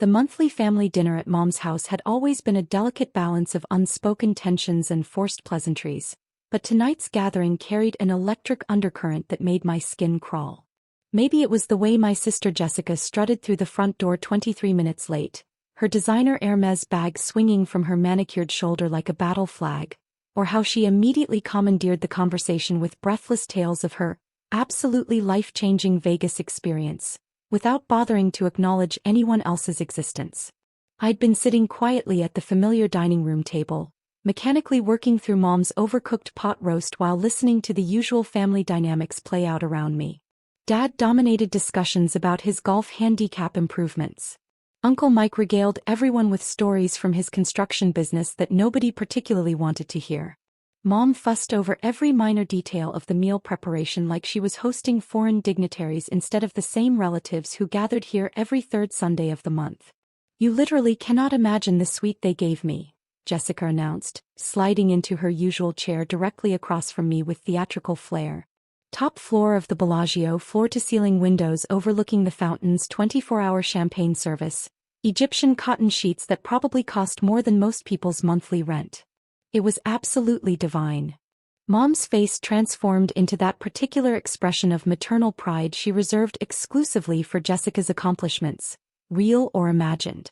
The monthly family dinner at Mom's house had always been a delicate balance of unspoken tensions and forced pleasantries, but tonight's gathering carried an electric undercurrent that made my skin crawl. Maybe it was the way my sister Jessica strutted through the front door 23 minutes late, her designer Hermès bag swinging from her manicured shoulder like a battle flag, or how she immediately commandeered the conversation with breathless tales of her absolutely life-changing Vegas experience, without bothering to acknowledge anyone else's existence. I'd been sitting quietly at the familiar dining room table, mechanically working through Mom's overcooked pot roast while listening to the usual family dynamics play out around me. Dad dominated discussions about his golf handicap improvements. Uncle Mike regaled everyone with stories from his construction business that nobody particularly wanted to hear. Mom fussed over every minor detail of the meal preparation like she was hosting foreign dignitaries instead of the same relatives who gathered here every third Sunday of the month. "You literally cannot imagine the suite they gave me," Jessica announced, sliding into her usual chair directly across from me with theatrical flair. Top floor of the Bellagio, floor-to-ceiling windows overlooking the fountains, 24-hour champagne service, Egyptian cotton sheets that probably cost more than most people's monthly rent. It was absolutely divine. Mom's face transformed into that particular expression of maternal pride she reserved exclusively for Jessica's accomplishments, real or imagined.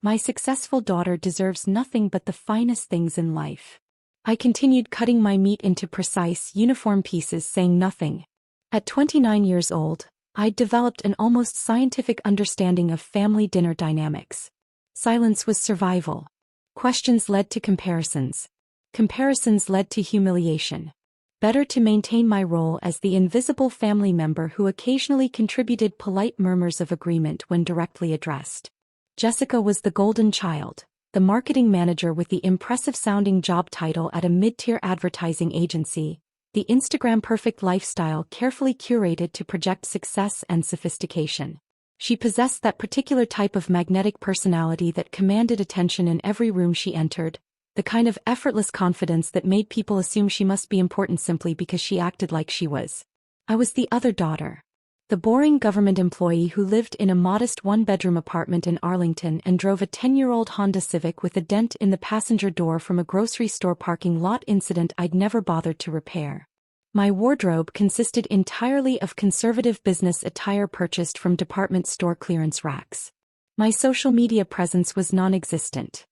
"My successful daughter deserves nothing but the finest things in life." I continued cutting my meat into precise, uniform pieces, saying nothing. At 29 years old, I'd developed an almost scientific understanding of family dinner dynamics. Silence was survival. Questions led to comparisons. Comparisons led to humiliation. Better to maintain my role as the invisible family member who occasionally contributed polite murmurs of agreement when directly addressed. Jessica was the golden child, the marketing manager with the impressive-sounding job title at a mid-tier advertising agency, the Instagram-perfect lifestyle carefully curated to project success and sophistication. She possessed that particular type of magnetic personality that commanded attention in every room she entered, the kind of effortless confidence that made people assume she must be important simply because she acted like she was. I was the other daughter. The boring government employee who lived in a modest one-bedroom apartment in Arlington and drove a 10-year-old Honda Civic with a dent in the passenger door from a grocery store parking lot incident I'd never bothered to repair. My wardrobe consisted entirely of conservative business attire purchased from department store clearance racks. My social media presence was non-existent.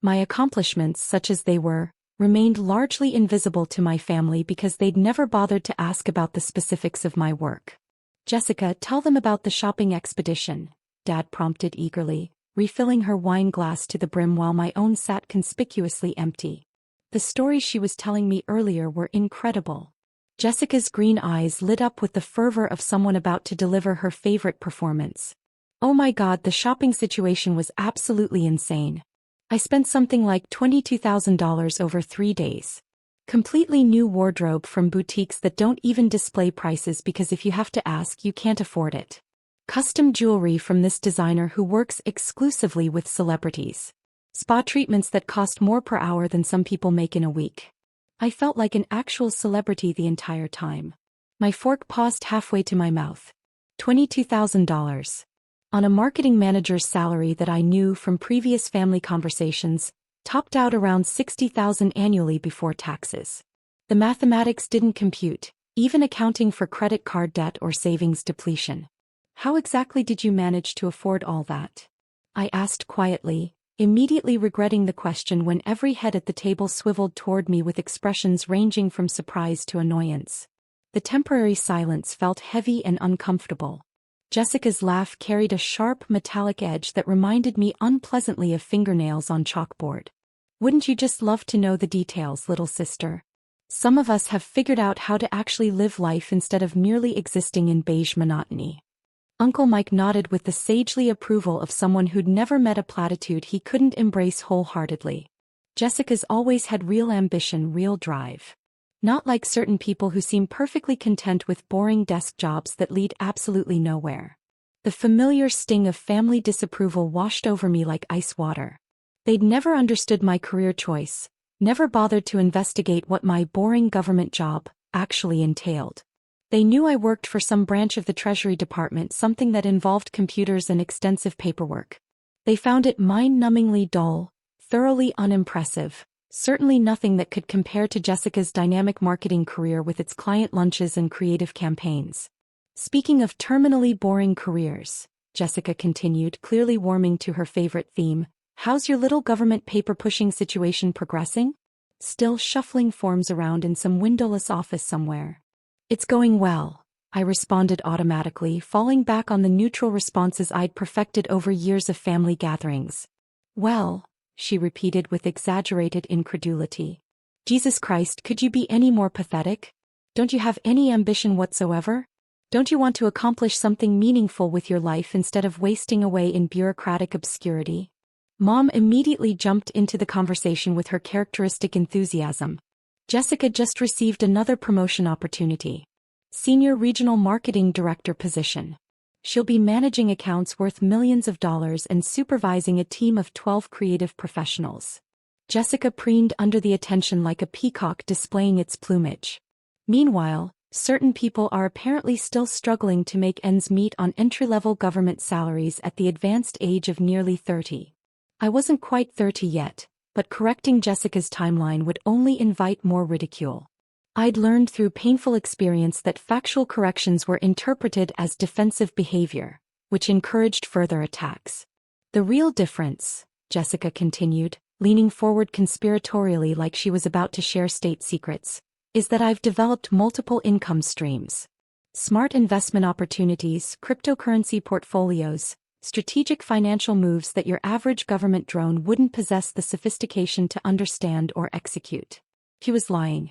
My accomplishments, such as they were, remained largely invisible to my family because they'd never bothered to ask about the specifics of my work. "Jessica, tell them about the shopping expedition," Dad prompted eagerly, refilling her wine glass to the brim while my own sat conspicuously empty. The stories she was telling me earlier were incredible. Jessica's green eyes lit up with the fervor of someone about to deliver her favorite performance. "Oh my God, the shopping situation was absolutely insane. I spent something like $22,000 over 3 days. Completely new wardrobe from boutiques that don't even display prices because if you have to ask, you can't afford it. Custom jewelry from this designer who works exclusively with celebrities. Spa treatments that cost more per hour than some people make in a week." I felt like an actual celebrity the entire time. My fork paused halfway to my mouth. $22,000. On a marketing manager's salary that I knew from previous family conversations, topped out around $60,000 annually before taxes. The mathematics didn't compute, even accounting for credit card debt or savings depletion. "How exactly did you manage to afford all that?" I asked quietly, immediately regretting the question when every head at the table swiveled toward me with expressions ranging from surprise to annoyance. The temporary silence felt heavy and uncomfortable. Jessica's laugh carried a sharp metallic edge that reminded me unpleasantly of fingernails on chalkboard. "Wouldn't you just love to know the details, little sister? Some of us have figured out how to actually live life instead of merely existing in beige monotony." Uncle Mike nodded with the sagely approval of someone who'd never met a platitude he couldn't embrace wholeheartedly. Jessica's always had real ambition, real drive. Not like certain people who seem perfectly content with boring desk jobs that lead absolutely nowhere. The familiar sting of family disapproval washed over me like ice water. They'd never understood my career choice, never bothered to investigate what my boring government job actually entailed. They knew I worked for some branch of the Treasury Department, something that involved computers and extensive paperwork. They found it mind-numbingly dull, thoroughly unimpressive, certainly nothing that could compare to Jessica's dynamic marketing career with its client lunches and creative campaigns. Speaking of terminally boring careers, Jessica continued, clearly warming to her favorite theme, how's your little government paper-pushing situation progressing? Still shuffling forms around in some windowless office somewhere. It's going well, I responded automatically, falling back on the neutral responses I'd perfected over years of family gatherings. Well, she repeated with exaggerated incredulity. Jesus Christ, could you be any more pathetic? Don't you have any ambition whatsoever? Don't you want to accomplish something meaningful with your life instead of wasting away in bureaucratic obscurity? Mom immediately jumped into the conversation with her characteristic enthusiasm. Jessica just received another promotion opportunity. Senior Regional Marketing Director position. She'll be managing accounts worth millions of dollars and supervising a team of 12 creative professionals. Jessica preened under the attention like a peacock displaying its plumage. Meanwhile, certain people are apparently still struggling to make ends meet on entry-level government salaries at the advanced age of nearly 30. I wasn't quite 30 yet, but correcting Jessica's timeline would only invite more ridicule. I'd learned through painful experience that factual corrections were interpreted as defensive behavior, which encouraged further attacks. The real difference, Jessica continued, leaning forward conspiratorially like she was about to share state secrets, is that I've developed multiple income streams. Smart investment opportunities, cryptocurrency portfolios, strategic financial moves that your average government drone wouldn't possess the sophistication to understand or execute. He was lying.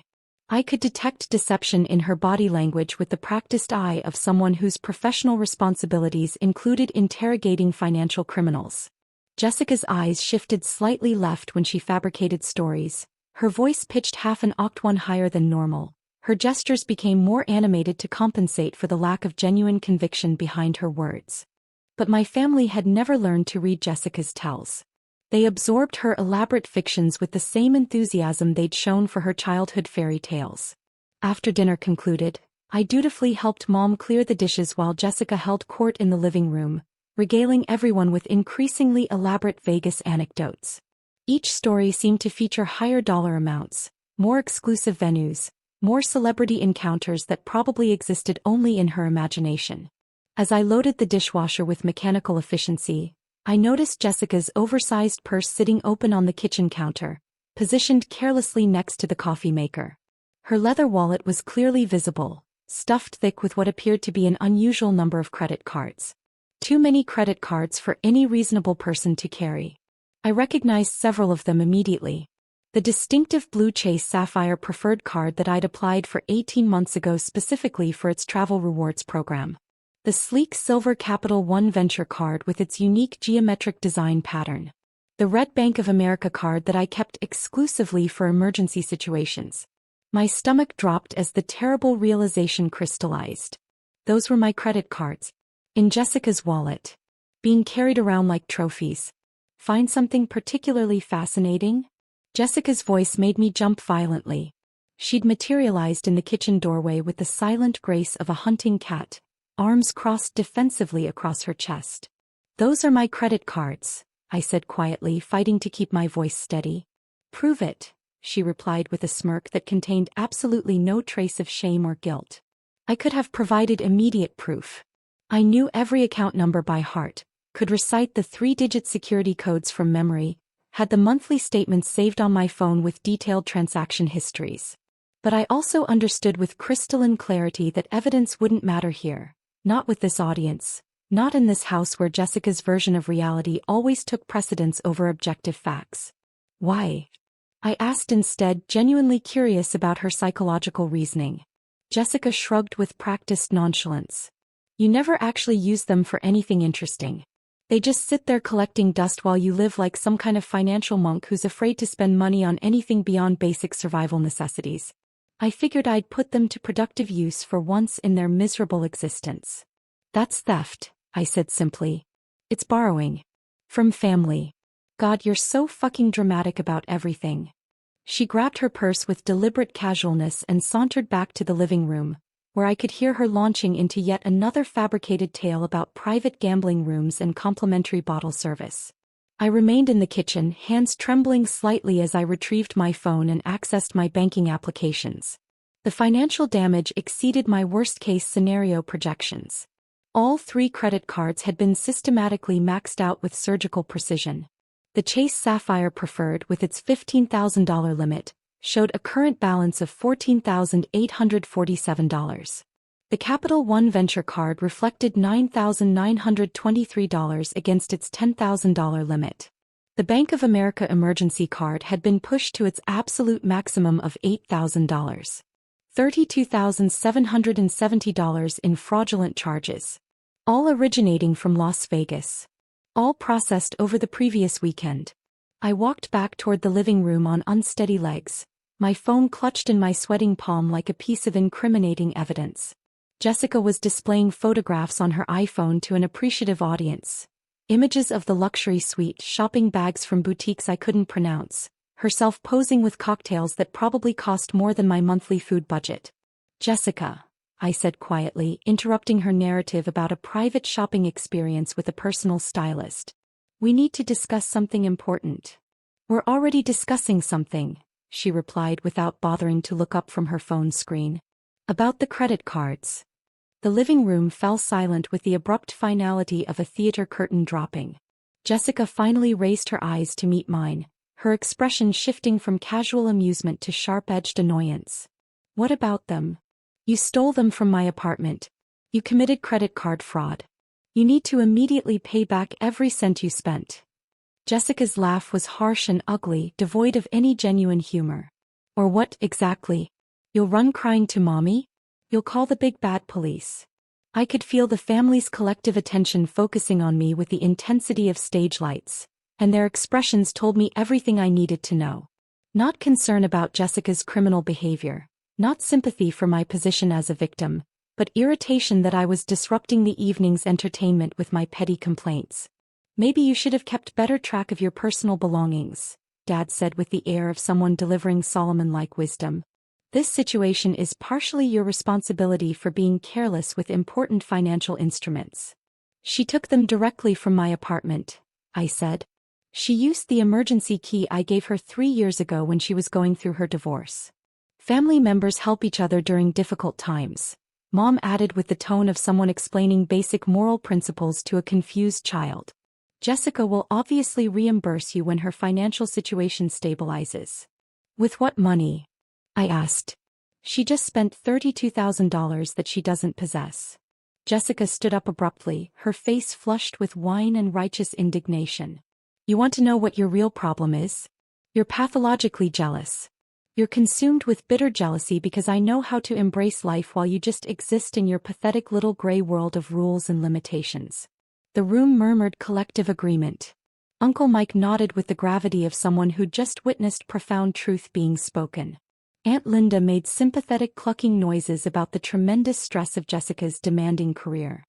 I could detect deception in her body language with the practiced eye of someone whose professional responsibilities included interrogating financial criminals. Jessica's eyes shifted slightly left when she fabricated stories, her voice pitched half an octave higher than normal. Her gestures became more animated to compensate for the lack of genuine conviction behind her words. But my family had never learned to read Jessica's tells. They absorbed her elaborate fictions with the same enthusiasm they'd shown for her childhood fairy tales. After dinner concluded, I dutifully helped Mom clear the dishes while Jessica held court in the living room, regaling everyone with increasingly elaborate Vegas anecdotes. Each story seemed to feature higher dollar amounts, more exclusive venues, more celebrity encounters that probably existed only in her imagination. As I loaded the dishwasher with mechanical efficiency, I noticed Jessica's oversized purse sitting open on the kitchen counter, positioned carelessly next to the coffee maker. Her leather wallet was clearly visible, stuffed thick with what appeared to be an unusual number of credit cards. Too many credit cards for any reasonable person to carry. I recognized several of them immediately. The distinctive blue Chase Sapphire Preferred card that I'd applied for 18 months ago specifically for its travel rewards program. The sleek silver Capital One Venture card with its unique geometric design pattern. The red Bank of America card that I kept exclusively for emergency situations. My stomach dropped as the terrible realization crystallized. Those were my credit cards. In Jessica's wallet. Being carried around like trophies. Find something particularly fascinating? Jessica's voice made me jump violently. She'd materialized in the kitchen doorway with the silent grace of a hunting cat, arms crossed defensively across her chest. Those are my credit cards, I said quietly, fighting to keep my voice steady. Prove it, she replied with a smirk that contained absolutely no trace of shame or guilt. I could have provided immediate proof. I knew every account number by heart, could recite the 3-digit security codes from memory, had the monthly statements saved on my phone with detailed transaction histories. But I also understood with crystalline clarity that evidence wouldn't matter here, not with this audience, not in this house where Jessica's version of reality always took precedence over objective facts. Why? I asked instead, genuinely curious about her psychological reasoning. Jessica shrugged with practiced nonchalance. You never actually use them for anything interesting. They just sit there collecting dust while you live like some kind of financial monk who's afraid to spend money on anything beyond basic survival necessities. I figured I'd put them to productive use for once in their miserable existence. That's theft, I said simply. It's borrowing. From family. God, you're so fucking dramatic about everything. She grabbed her purse with deliberate casualness and sauntered back to the living room, where I could hear her launching into yet another fabricated tale about private gambling rooms and complimentary bottle service. I remained in the kitchen, hands trembling slightly as I retrieved my phone and accessed my banking applications. The financial damage exceeded my worst-case scenario projections. All 3 credit cards had been systematically maxed out with surgical precision. The Chase Sapphire Preferred, with its $15,000 limit, showed a current balance of $14,847. The Capital One Venture card reflected $9,923 against its $10,000 limit. The Bank of America Emergency Card had been pushed to its absolute maximum of $8,000. $32,770 in fraudulent charges. All originating from Las Vegas. All processed over the previous weekend. I walked back toward the living room on unsteady legs, my phone clutched in my sweating palm like a piece of incriminating evidence. Jessica was displaying photographs on her iPhone to an appreciative audience. Images of the luxury suite, shopping bags from boutiques I couldn't pronounce, herself posing with cocktails that probably cost more than my monthly food budget. "Jessica," I said quietly, interrupting her narrative about a private shopping experience with a personal stylist. "We need to discuss something important." "We're already discussing something," she replied without bothering to look up from her phone screen. "About the credit cards." The living room fell silent with the abrupt finality of a theater curtain dropping. Jessica finally raised her eyes to meet mine, her expression shifting from casual amusement to sharp-edged annoyance. "What about them? You stole them from my apartment. You committed credit card fraud. You need to immediately pay back every cent you spent." Jessica's laugh was harsh and ugly, devoid of any genuine humor. "Or what exactly? You'll run crying to mommy? You'll call the big bad police?" I could feel the family's collective attention focusing on me with the intensity of stage lights, and their expressions told me everything I needed to know. Not concern about Jessica's criminal behavior, not sympathy for my position as a victim, but irritation that I was disrupting the evening's entertainment with my petty complaints. "Maybe you should have kept better track of your personal belongings," Dad said with the air of someone delivering Solomon-like wisdom. "This situation is partially your responsibility for being careless with important financial instruments." "She took them directly from my apartment," I said. "She used the emergency key I gave her 3 years ago when she was going through her divorce." "Family members help each other during difficult times," Mom added with the tone of someone explaining basic moral principles to a confused child. "Jessica will obviously reimburse you when her financial situation stabilizes." "With what money?" I asked. "She just spent $32,000 that she doesn't possess." Jessica stood up abruptly, her face flushed with wine and righteous indignation. "You want to know what your real problem is? You're pathologically jealous. You're consumed with bitter jealousy because I know how to embrace life while you just exist in your pathetic little gray world of rules and limitations." The room murmured collective agreement. Uncle Mike nodded with the gravity of someone who'd just witnessed profound truth being spoken. Aunt Linda made sympathetic clucking noises about the tremendous stress of Jessica's demanding career.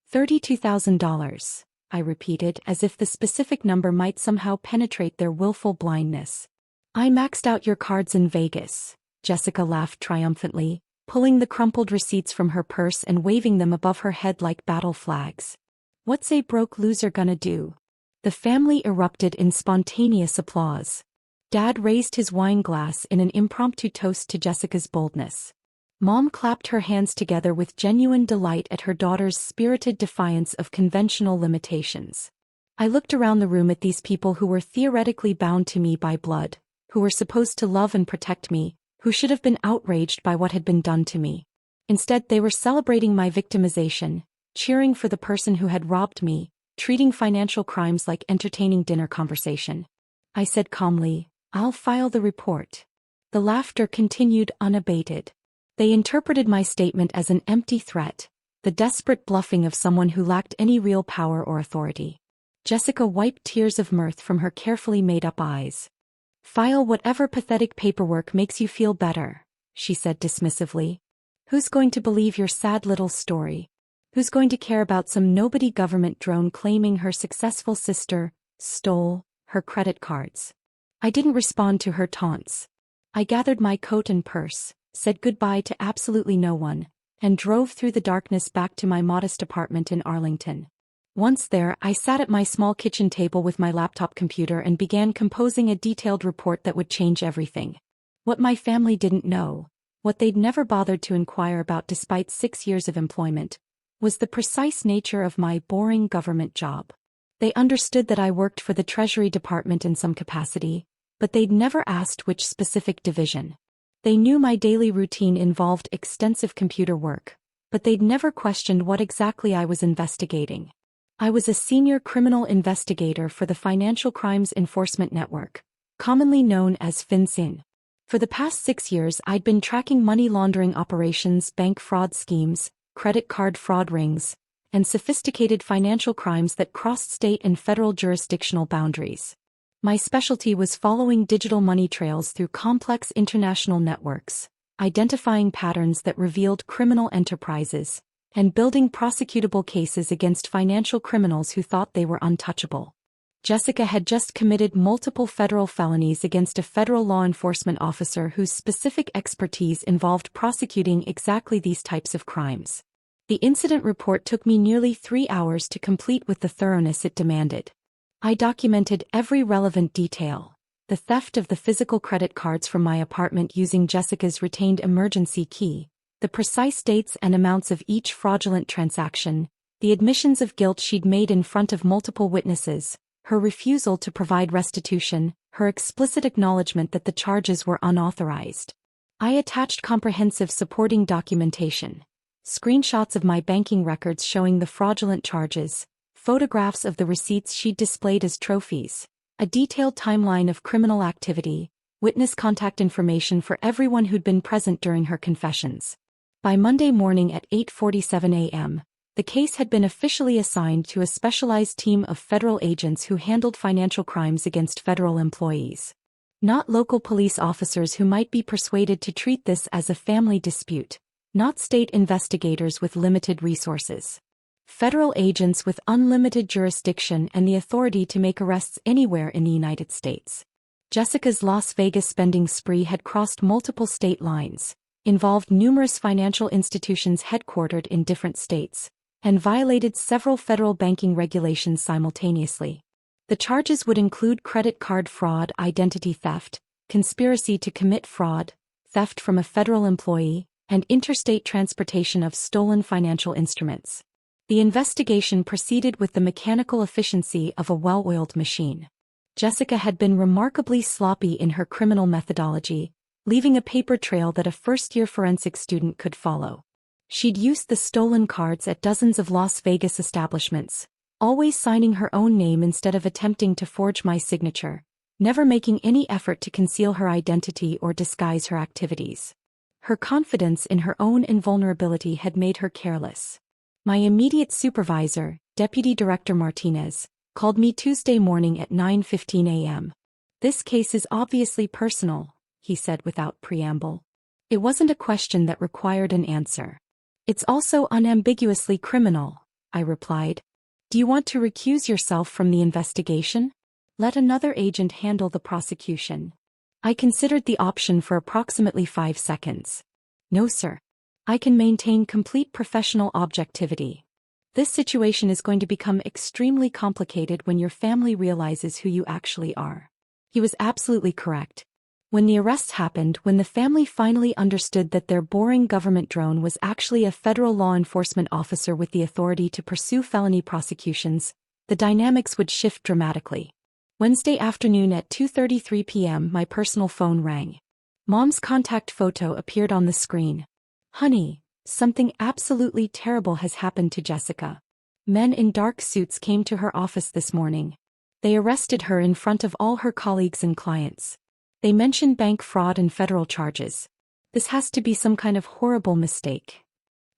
$32,000, I repeated, as if the specific number might somehow penetrate their willful blindness. "I maxed out your cards in Vegas," Jessica laughed triumphantly, pulling the crumpled receipts from her purse and waving them above her head like battle flags. "What's a broke loser gonna do?" The family erupted in spontaneous applause. Dad raised his wine glass in an impromptu toast to Jessica's boldness. Mom clapped her hands together with genuine delight at her daughter's spirited defiance of conventional limitations. I looked around the room at these people who were theoretically bound to me by blood, who were supposed to love and protect me, who should have been outraged by what had been done to me. Instead, they were celebrating my victimization, cheering for the person who had robbed me, treating financial crimes like entertaining dinner conversation. I said calmly, "I'll file the report." The laughter continued unabated. They interpreted my statement as an empty threat, the desperate bluffing of someone who lacked any real power or authority. Jessica wiped tears of mirth from her carefully made-up eyes. "File whatever pathetic paperwork makes you feel better," she said dismissively. "Who's going to believe your sad little story? Who's going to care about some nobody government drone claiming her successful sister stole her credit cards?" I didn't respond to her taunts. I gathered my coat and purse, said goodbye to absolutely no one, and drove through the darkness back to my modest apartment in Arlington. Once there, I sat at my small kitchen table with my laptop computer and began composing a detailed report that would change everything. What my family didn't know, what they'd never bothered to inquire about despite 6 years of employment, was the precise nature of my boring government job. They understood that I worked for the Treasury Department in some capacity, but they'd never asked which specific division. They knew my daily routine involved extensive computer work, but they'd never questioned what exactly I was investigating. I was a senior criminal investigator for the Financial Crimes Enforcement Network, commonly known as FinCEN. For the past 6 years I'd been tracking money laundering operations, bank fraud schemes, credit card fraud rings, and sophisticated financial crimes that crossed state and federal jurisdictional boundaries. My specialty was following digital money trails through complex international networks, identifying patterns that revealed criminal enterprises, and building prosecutable cases against financial criminals who thought they were untouchable. Jessica had just committed multiple federal felonies against a federal law enforcement officer whose specific expertise involved prosecuting exactly these types of crimes. The incident report took me nearly 3 hours to complete with the thoroughness it demanded. I documented every relevant detail: the theft of the physical credit cards from my apartment using Jessica's retained emergency key, the precise dates and amounts of each fraudulent transaction, the admissions of guilt she'd made in front of multiple witnesses, her refusal to provide restitution, her explicit acknowledgement that the charges were unauthorized. I attached comprehensive supporting documentation: screenshots of my banking records showing the fraudulent charges, photographs of the receipts she'd displayed as trophies, a detailed timeline of criminal activity, witness contact information for everyone who'd been present during her confessions. By Monday morning at 8:47 a.m., the case had been officially assigned to a specialized team of federal agents who handled financial crimes against federal employees. Not local police officers who might be persuaded to treat this as a family dispute, not state investigators with limited resources. Federal agents with unlimited jurisdiction and the authority to make arrests anywhere in the United States. Jessica's Las Vegas spending spree had crossed multiple state lines, involved numerous financial institutions headquartered in different states, and violated several federal banking regulations simultaneously. The charges would include credit card fraud, identity theft, conspiracy to commit fraud, theft from a federal employee, and interstate transportation of stolen financial instruments. The investigation proceeded with the mechanical efficiency of a well-oiled machine. Jessica had been remarkably sloppy in her criminal methodology, leaving a paper trail that a first-year forensic student could follow. She'd used the stolen cards at dozens of Las Vegas establishments, always signing her own name instead of attempting to forge my signature, never making any effort to conceal her identity or disguise her activities. Her confidence in her own invulnerability had made her careless. My immediate supervisor, Deputy Director Martinez, called me Tuesday morning at 9:15 a.m. "This case is obviously personal," he said without preamble. It wasn't a question that required an answer. "It's also unambiguously criminal," I replied. "Do you want to recuse yourself from the investigation? Let another agent handle the prosecution." I considered the option for approximately 5 seconds. "No, sir. I can maintain complete professional objectivity. This situation is going to become extremely complicated when your family realizes who you actually are." He was absolutely correct. When the arrests happened, when the family finally understood that their boring government drone was actually a federal law enforcement officer with the authority to pursue felony prosecutions, the dynamics would shift dramatically. Wednesday afternoon at 2:33 p.m. my personal phone rang. Mom's contact photo appeared on the screen. "Honey, something absolutely terrible has happened to Jessica. Men in dark suits came to her office this morning. They arrested her in front of all her colleagues and clients. They mentioned bank fraud and federal charges. This has to be some kind of horrible mistake."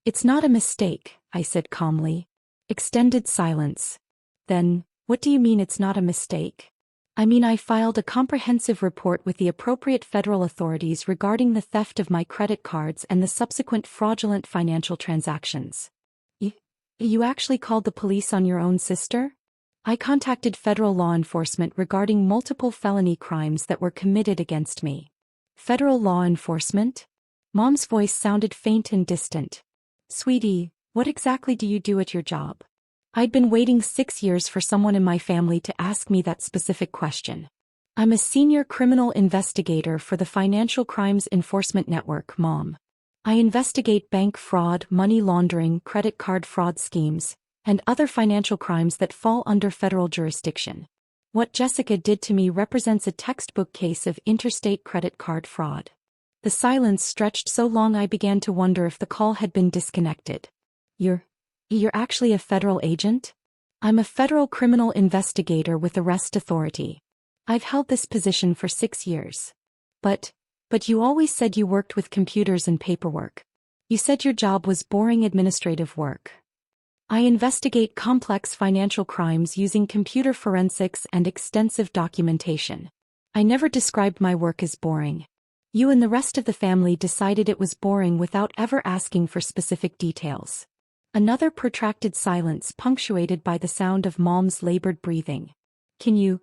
"It's not a mistake," I said calmly. Extended silence. "Then, what do you mean it's not a mistake?" "I mean I filed a comprehensive report with the appropriate federal authorities regarding the theft of my credit cards and the subsequent fraudulent financial transactions." You actually called the police on your own sister?" "I contacted federal law enforcement regarding multiple felony crimes that were committed against me." "Federal law enforcement?" Mom's voice sounded faint and distant. "Sweetie, what exactly do you do at your job?" I'd been waiting 6 years for someone in my family to ask me that specific question. I'm a senior criminal investigator for the Financial Crimes Enforcement Network, Mom. I investigate bank fraud, money laundering, credit card fraud schemes, and other financial crimes that fall under federal jurisdiction. What Jessica did to me represents a textbook case of interstate credit card fraud. The silence stretched so long I began to wonder if the call had been disconnected. You're actually a federal agent? I'm a federal criminal investigator with arrest authority. I've held this position for 6 years. But you always said you worked with computers and paperwork. You said your job was boring administrative work. I investigate complex financial crimes using computer forensics and extensive documentation. I never described my work as boring. You and the rest of the family decided it was boring without ever asking for specific details. Another protracted silence punctuated by the sound of Mom's labored breathing. Can you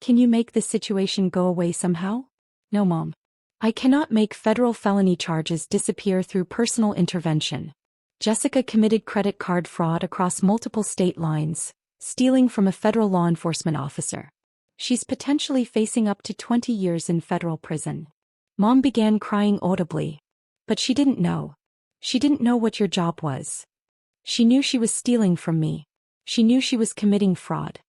make this situation go away somehow? No, Mom. I cannot make federal felony charges disappear through personal intervention. Jessica committed credit card fraud across multiple state lines, stealing from a federal law enforcement officer. She's potentially facing up to 20 years in federal prison. Mom began crying audibly. But she didn't know. She didn't know what your job was. She knew she was stealing from me. She knew she was committing fraud.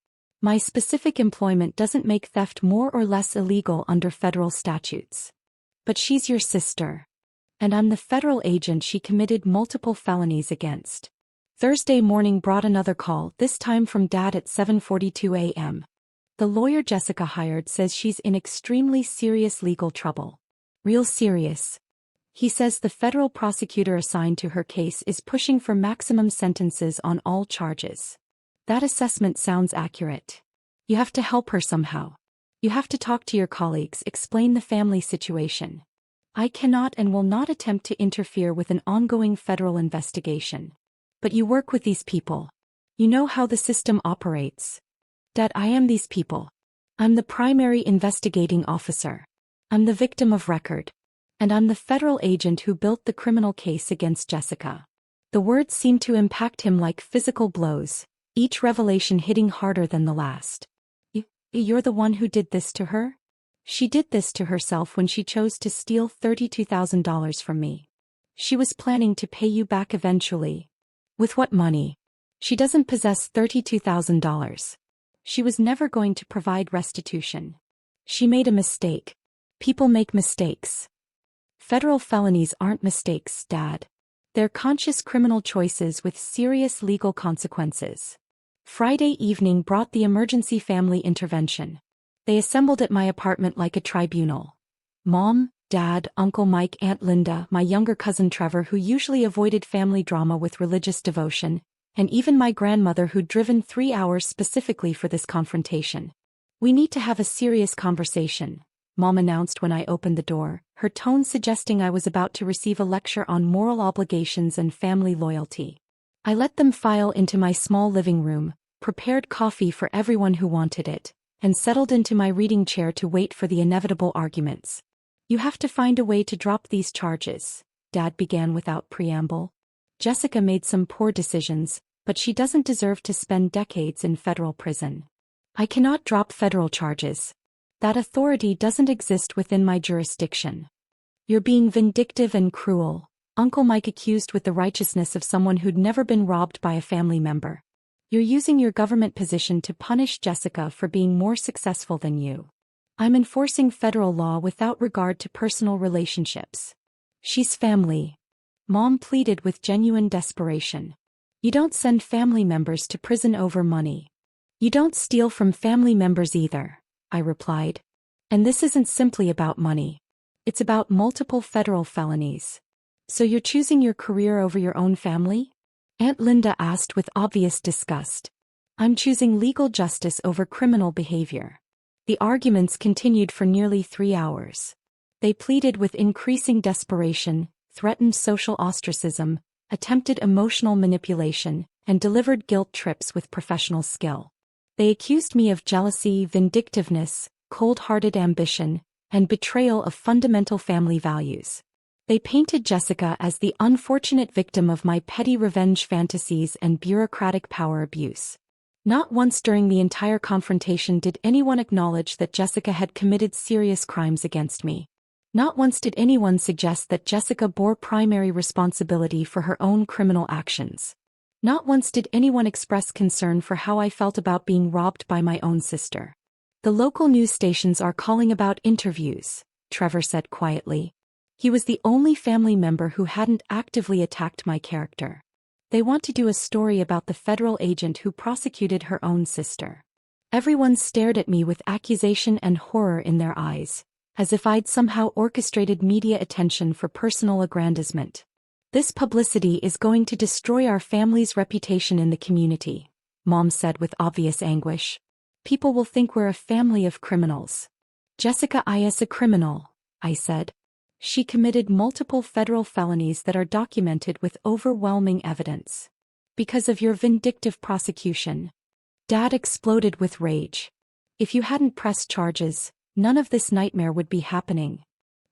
My specific employment doesn't make theft more or less illegal under federal statutes. But she's your sister. And I'm the federal agent she committed multiple felonies against. Thursday morning brought another call, this time from Dad at 7:42 a.m. The lawyer Jessica hired says she's in extremely serious legal trouble. Real serious. He says the federal prosecutor assigned to her case is pushing for maximum sentences on all charges. That assessment sounds accurate. You have to help her somehow. You have to talk to your colleagues, explain the family situation. I cannot and will not attempt to interfere with an ongoing federal investigation. But you work with these people. You know how the system operates. Dad, I am these people. I'm the primary investigating officer. I'm the victim of record. And I'm the federal agent who built the criminal case against Jessica. The words seemed to impact him like physical blows, each revelation hitting harder than the last. You're the one who did this to her? She did this to herself when she chose to steal $32,000 from me. She was planning to pay you back eventually. With what money? She doesn't possess $32,000. She was never going to provide restitution. She made a mistake. People make mistakes. Federal felonies aren't mistakes, Dad. They're conscious criminal choices with serious legal consequences. Friday evening brought the emergency family intervention. They assembled at my apartment like a tribunal. Mom, Dad, Uncle Mike, Aunt Linda, my younger cousin Trevor, who usually avoided family drama with religious devotion, and even my grandmother who'd driven 3 hours specifically for this confrontation. We need to have a serious conversation, Mom announced when I opened the door, her tone suggesting I was about to receive a lecture on moral obligations and family loyalty. I let them file into my small living room, prepared coffee for everyone who wanted it, and settled into my reading chair to wait for the inevitable arguments. You have to find a way to drop these charges, Dad began without preamble. Jessica made some poor decisions, but she doesn't deserve to spend decades in federal prison. I cannot drop federal charges. That authority doesn't exist within my jurisdiction. You're being vindictive and cruel, Uncle Mike accused with the righteousness of someone who'd never been robbed by a family member. You're using your government position to punish Jessica for being more successful than you. I'm enforcing federal law without regard to personal relationships. She's family. Mom pleaded with genuine desperation. You don't send family members to prison over money. You don't steal from family members either, I replied. And this isn't simply about money. It's about multiple federal felonies. So you're choosing your career over your own family? Aunt Linda asked with obvious disgust. I'm choosing legal justice over criminal behavior. The arguments continued for nearly 3 hours. They pleaded with increasing desperation, threatened social ostracism, attempted emotional manipulation, and delivered guilt trips with professional skill. They accused me of jealousy, vindictiveness, cold-hearted ambition, and betrayal of fundamental family values. They painted Jessica as the unfortunate victim of my petty revenge fantasies and bureaucratic power abuse. Not once during the entire confrontation did anyone acknowledge that Jessica had committed serious crimes against me. Not once did anyone suggest that Jessica bore primary responsibility for her own criminal actions. Not once did anyone express concern for how I felt about being robbed by my own sister. The local news stations are calling about interviews, Trevor said quietly. He was the only family member who hadn't actively attacked my character. They want to do a story about the federal agent who prosecuted her own sister. Everyone stared at me with accusation and horror in their eyes, as if I'd somehow orchestrated media attention for personal aggrandizement. This publicity is going to destroy our family's reputation in the community, Mom said with obvious anguish. People will think we're a family of criminals. Jessica is a criminal, I said. She committed multiple federal felonies that are documented with overwhelming evidence. Because of your vindictive prosecution. Dad exploded with rage. If you hadn't pressed charges, none of this nightmare would be happening.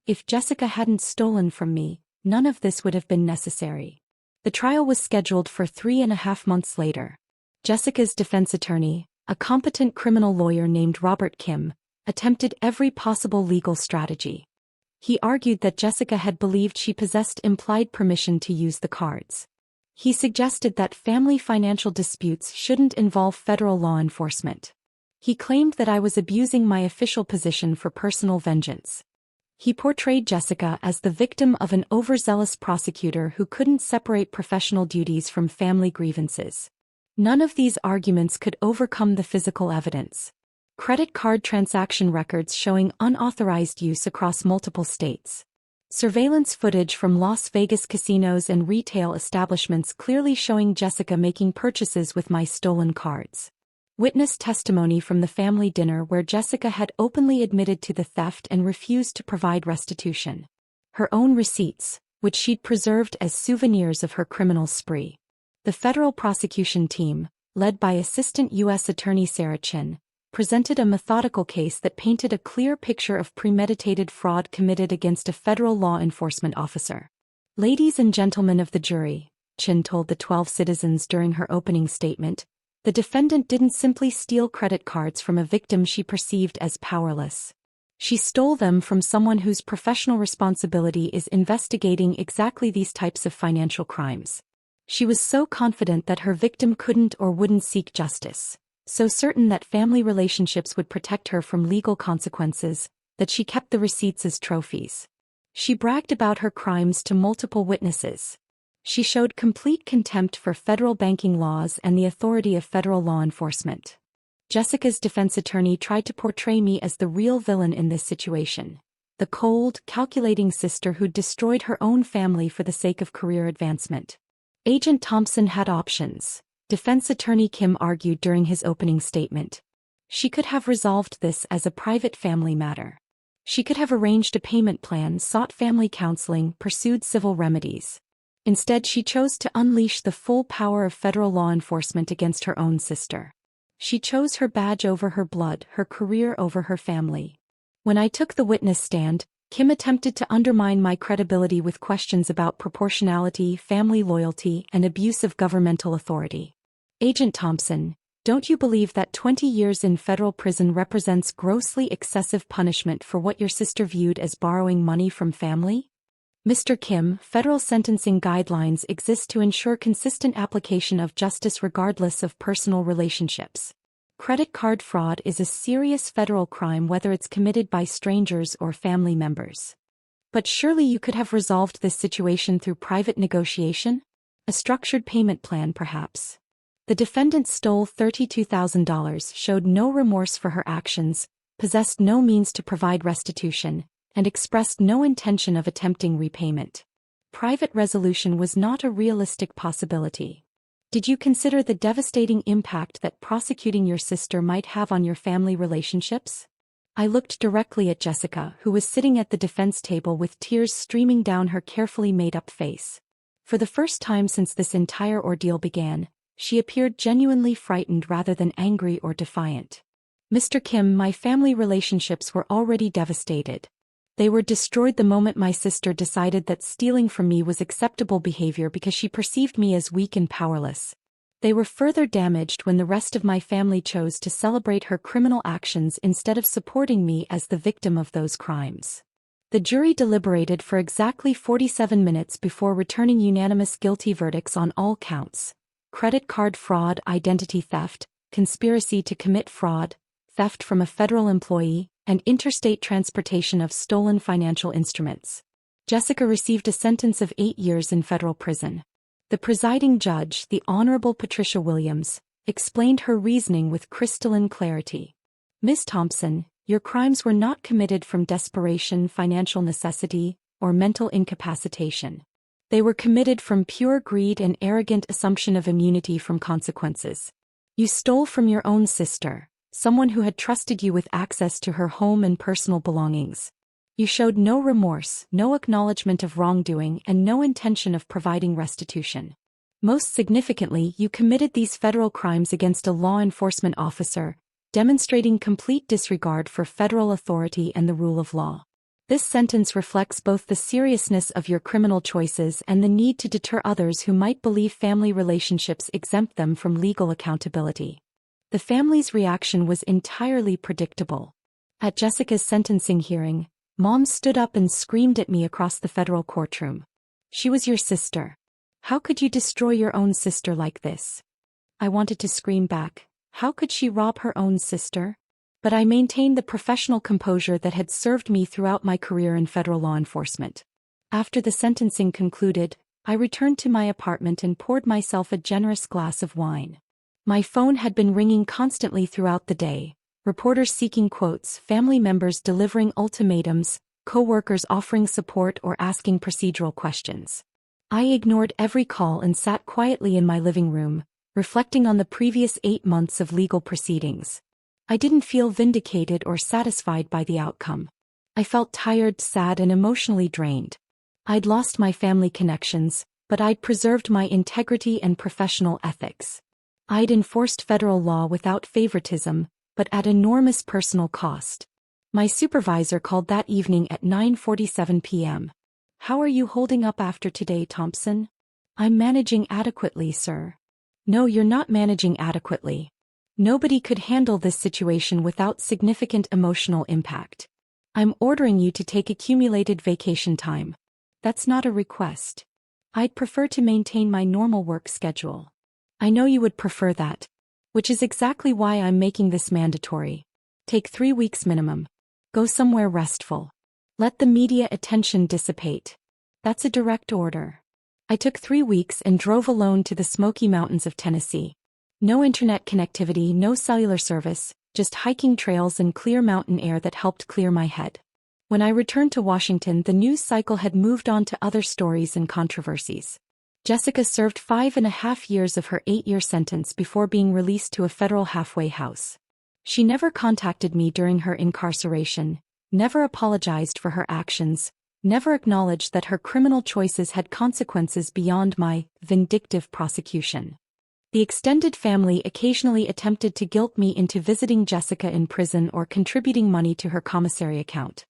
If Jessica hadn't stolen from me, none of this would have been necessary. The trial was scheduled for 3.5 months later. Jessica's defense attorney, a competent criminal lawyer named Robert Kim, attempted every possible legal strategy. He argued that Jessica had believed she possessed implied permission to use the cards. He suggested that family financial disputes shouldn't involve federal law enforcement. He claimed that I was abusing my official position for personal vengeance. He portrayed Jessica as the victim of an overzealous prosecutor who couldn't separate professional duties from family grievances. None of these arguments could overcome the physical evidence. Credit card transaction records showing unauthorized use across multiple states. Surveillance footage from Las Vegas casinos and retail establishments clearly showing Jessica making purchases with my stolen cards. Witness testimony from the family dinner where Jessica had openly admitted to the theft and refused to provide restitution. Her own receipts, which she'd preserved as souvenirs of her criminal spree. The federal prosecution team, led by Assistant U.S. Attorney Sarah Chin, presented a methodical case that painted a clear picture of premeditated fraud committed against a federal law enforcement officer. Ladies and gentlemen of the jury, Chin told the 12 citizens during her opening statement, the defendant didn't simply steal credit cards from a victim she perceived as powerless. She stole them from someone whose professional responsibility is investigating exactly these types of financial crimes. She was so confident that her victim couldn't or wouldn't seek justice, so certain that family relationships would protect her from legal consequences, that she kept the receipts as trophies. She bragged about her crimes to multiple witnesses. She showed complete contempt for federal banking laws and the authority of federal law enforcement. Jessica's defense attorney tried to portray me as the real villain in this situation, the cold, calculating sister who'd destroyed her own family for the sake of career advancement. Agent Thompson had options, defense attorney Kim argued during his opening statement. She could have resolved this as a private family matter. She could have arranged a payment plan, sought family counseling, pursued civil remedies. Instead, she chose to unleash the full power of federal law enforcement against her own sister. She chose her badge over her blood, her career over her family. When I took the witness stand, Kim attempted to undermine my credibility with questions about proportionality, family loyalty, and abuse of governmental authority. Agent Thompson, don't you believe that 20 years in federal prison represents grossly excessive punishment for what your sister viewed as borrowing money from family? Mr. Kim, federal sentencing guidelines exist to ensure consistent application of justice regardless of personal relationships. Credit card fraud is a serious federal crime whether it's committed by strangers or family members. But surely you could have resolved this situation through private negotiation? A structured payment plan, perhaps. The defendant stole $32,000, showed no remorse for her actions, possessed no means to provide restitution, and expressed no intention of attempting repayment. Private resolution was not a realistic possibility. Did you consider the devastating impact that prosecuting your sister might have on your family relationships? I looked directly at Jessica, who was sitting at the defense table with tears streaming down her carefully made-up face. For the first time since this entire ordeal began, she appeared genuinely frightened rather than angry or defiant. Mr. Kim, my family relationships were already devastated. They were destroyed the moment my sister decided that stealing from me was acceptable behavior because she perceived me as weak and powerless. They were further damaged when the rest of my family chose to celebrate her criminal actions instead of supporting me as the victim of those crimes. The jury deliberated for exactly 47 minutes before returning unanimous guilty verdicts on all counts: credit card fraud, identity theft, conspiracy to commit fraud, theft from a federal employee, and interstate transportation of stolen financial instruments. Jessica received a sentence of 8 years in federal prison. The presiding judge, the Honorable Patricia Williams, explained her reasoning with crystalline clarity. "Ms. Thompson, your crimes were not committed from desperation, financial necessity, or mental incapacitation. They were committed from pure greed and arrogant assumption of immunity from consequences. You stole from your own sister, someone who had trusted you with access to her home and personal belongings. You showed no remorse, no acknowledgement of wrongdoing, and no intention of providing restitution. Most significantly, you committed these federal crimes against a law enforcement officer, demonstrating complete disregard for federal authority and the rule of law. This sentence reflects both the seriousness of your criminal choices and the need to deter others who might believe family relationships exempt them from legal accountability." The family's reaction was entirely predictable. At Jessica's sentencing hearing, Mom stood up and screamed at me across the federal courtroom. "She was your sister. How could you destroy your own sister like this?" I wanted to scream back, "How could she rob her own sister?" But I maintained the professional composure that had served me throughout my career in federal law enforcement. After the sentencing concluded, I returned to my apartment and poured myself a generous glass of wine. My phone had been ringing constantly throughout the day, reporters seeking quotes, family members delivering ultimatums, co-workers offering support or asking procedural questions. I ignored every call and sat quietly in my living room, reflecting on the previous 8 months of legal proceedings. I didn't feel vindicated or satisfied by the outcome. I felt tired, sad, and emotionally drained. I'd lost my family connections, but I'd preserved my integrity and professional ethics. I'd enforced federal law without favoritism, but at enormous personal cost. My supervisor called that evening at 9:47 p.m. "How are you holding up after today, Thompson?" "I'm managing adequately, sir." "No, you're not managing adequately. Nobody could handle this situation without significant emotional impact. I'm ordering you to take accumulated vacation time." "That's not a request. I'd prefer to maintain my normal work schedule." "I know you would prefer that. Which is exactly why I'm making this mandatory. Take 3 weeks minimum. Go somewhere restful. Let the media attention dissipate." "That's a direct order." I took 3 weeks and drove alone to the Smoky Mountains of Tennessee. No internet connectivity, no cellular service, just hiking trails and clear mountain air that helped clear my head. When I returned to Washington, the news cycle had moved on to other stories and controversies. Jessica served 5.5 years of her 8-year sentence before being released to a federal halfway house. She never contacted me during her incarceration, never apologized for her actions, never acknowledged that her criminal choices had consequences beyond my vindictive prosecution. The extended family occasionally attempted to guilt me into visiting Jessica in prison or contributing money to her commissary account.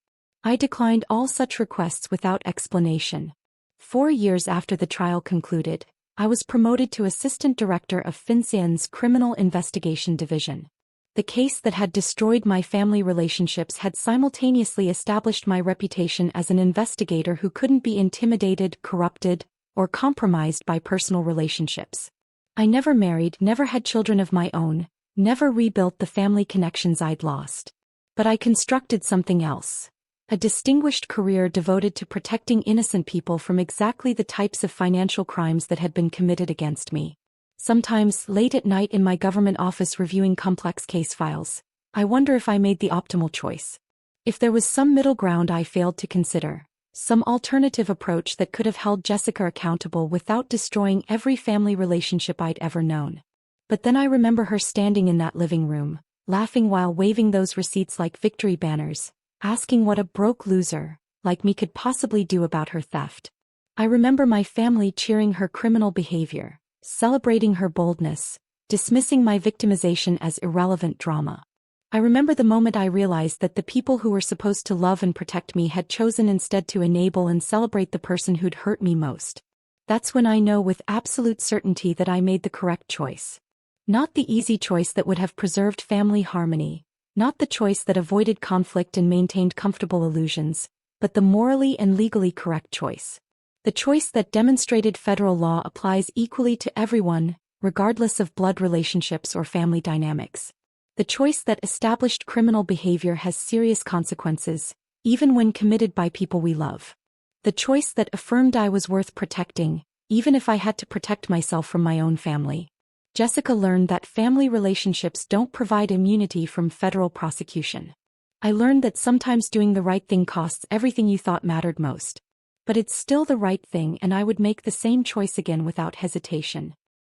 I declined all such requests without explanation. 4 years after the trial concluded, I was promoted to Assistant Director of FinCEN's Criminal Investigation Division. The case that had destroyed my family relationships had simultaneously established my reputation as an investigator who couldn't be intimidated, corrupted, or compromised by personal relationships. I never married, never had children of my own, never rebuilt the family connections I'd lost. But I constructed something else. A distinguished career devoted to protecting innocent people from exactly the types of financial crimes that had been committed against me. Sometimes, late at night in my government office reviewing complex case files, I wonder if I made the optimal choice. If there was some middle ground I failed to consider, some alternative approach that could have held Jessica accountable without destroying every family relationship I'd ever known. But then I remember her standing in that living room, laughing while waving those receipts like victory banners, asking what a broke loser, like me, could possibly do about her theft. I remember my family cheering her criminal behavior, celebrating her boldness, dismissing my victimization as irrelevant drama. I remember the moment I realized that the people who were supposed to love and protect me had chosen instead to enable and celebrate the person who'd hurt me most. That's when I know with absolute certainty that I made the correct choice. Not the easy choice that would have preserved family harmony, not the choice that avoided conflict and maintained comfortable illusions, but the morally and legally correct choice. The choice that demonstrated federal law applies equally to everyone, regardless of blood relationships or family dynamics. The choice that established criminal behavior has serious consequences, even when committed by people we love. The choice that affirmed I was worth protecting, even if I had to protect myself from my own family. Jessica learned that family relationships don't provide immunity from federal prosecution. I learned that sometimes doing the right thing costs everything you thought mattered most. But it's still the right thing, and I would make the same choice again without hesitation.